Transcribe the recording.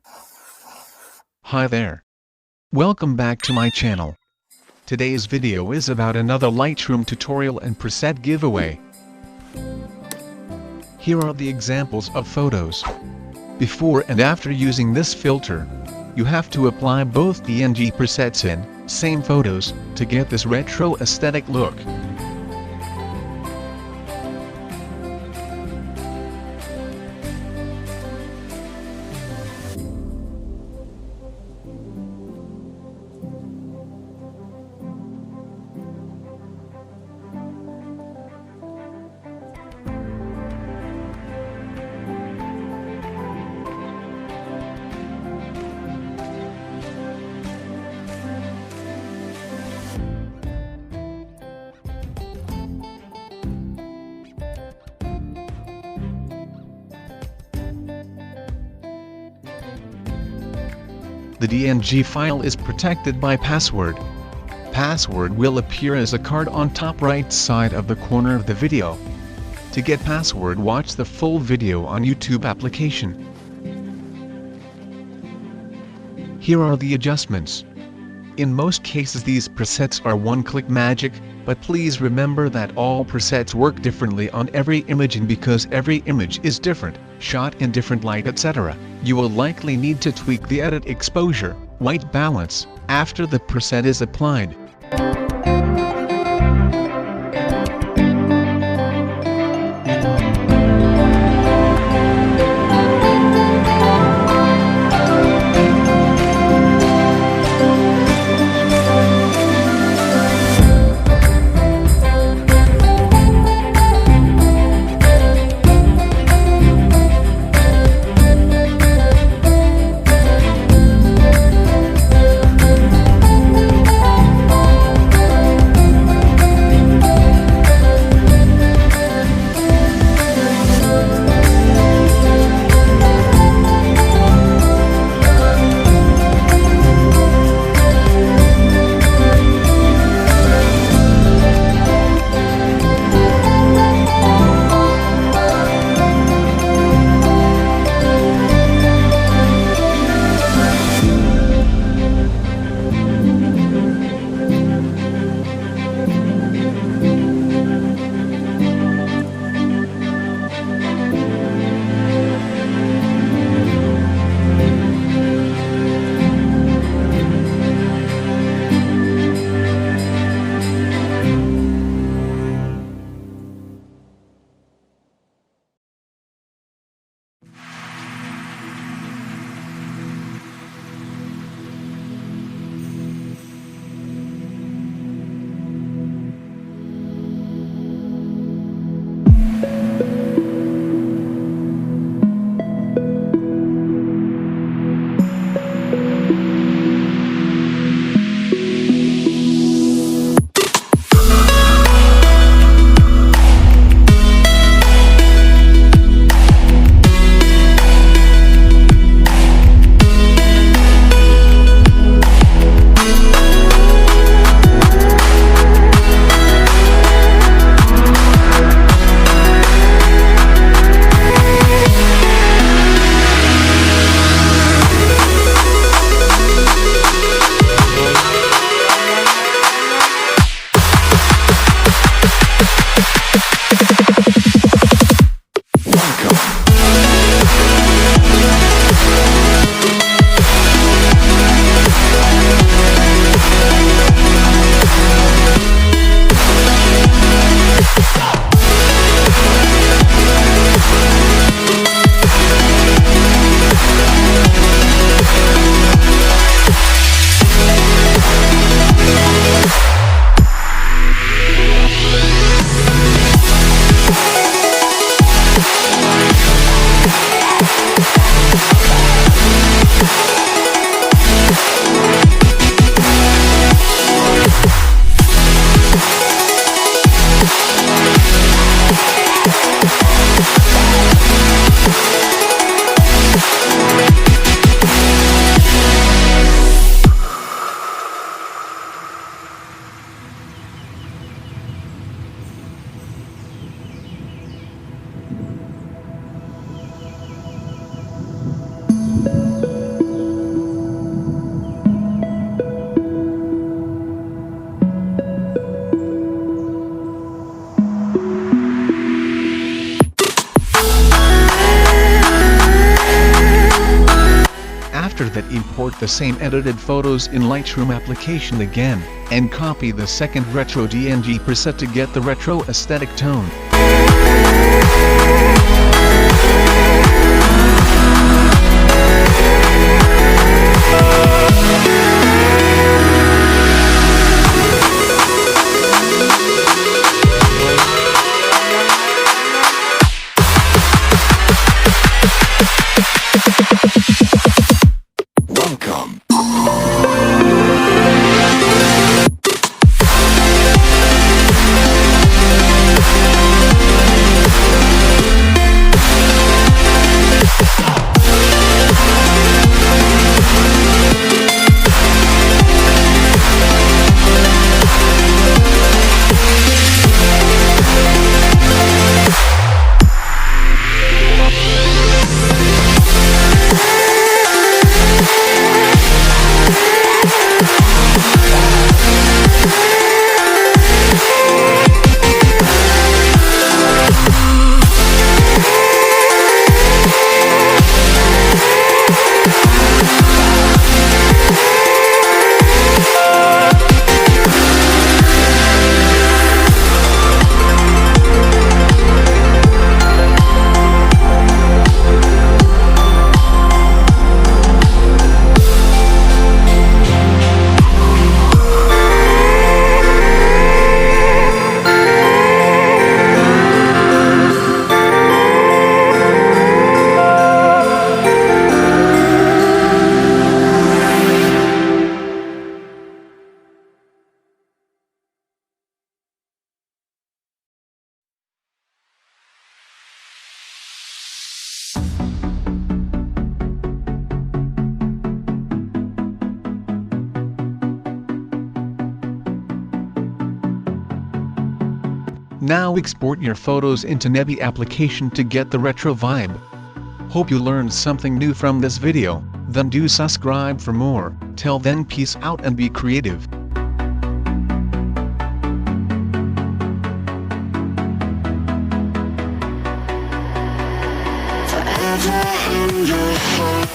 Hi there. Welcome back to my channel. Today's video is about another Lightroom tutorial and preset giveaway. Here are the examples of photos. Before and after using this filter, you have to apply both PNG presets in same photos to get this retro aesthetic look. The DNG file is protected by password. Password will appear as a card on top right side of the corner of the video. To get password, watch the full video on YouTube application. Here are the adjustments. In most cases these presets are one-click magic, but please remember that all presets work differently on every image, and because every image is different, shot in different light etc., you will likely need to tweak the edit exposure, white balance, after the preset is applied. that import the same edited photos in Lightroom application again, and copy the second retro DNG preset to get the retro aesthetic tone. Now export your photos into Nebby application to get the retro vibe. Hope you learned something new from this video, then do subscribe for more. Till then, peace out and be creative. Forever in your heart.